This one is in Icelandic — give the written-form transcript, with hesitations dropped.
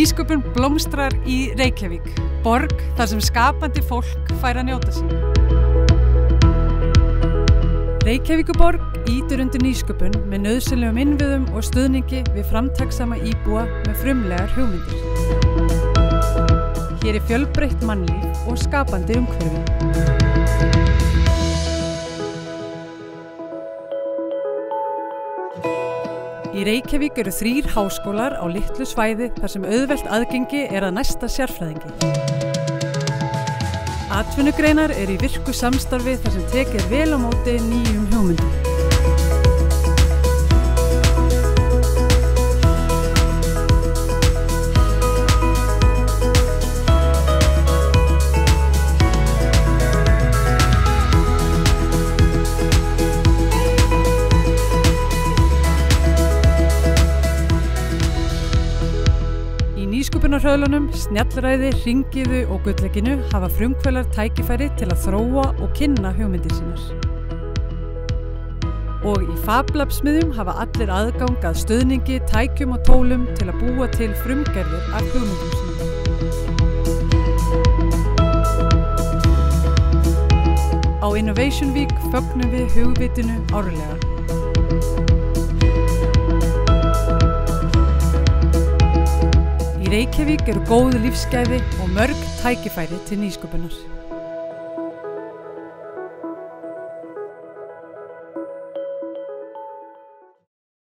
Nýsköpun blómstrar í Reykjavík, borg þar sem skapandi fólk fær að njóta sín. Reykjavíkurborg ýtir undir nýsköpun með nauðsynlegum innviðum og stuðningi við framtakssama íbúa með frumlegar hugmyndir. Hér er fjölbreytt mannlíf og skapandi umhverfi. Í Reykjavík eru 3 háskólar á litlu svæði þar sem auðvelt aðgengi er að næsta sérfræðingi. Atvinnugreinar eru í virku samstarfi þar sem tekið vel á móti nýjum hugmyndum. Nýsköpunarhröðlunum, snjallræði, hringiðu og gulllegginu hafa frumkvöðlar tækifæri til að þróa og kynna hugmyndir sínar. Og í FabLab-smiðjum hafa allir aðgang að stuðningi, tækjum og tólum til að búa til frumgerðir af hugmyndum sínum. Á Innovation Week fögnum við hugvitinu árlega. Í Reykjavík eru góð lífsgæði og mörg tækifæri til nýsköpunar.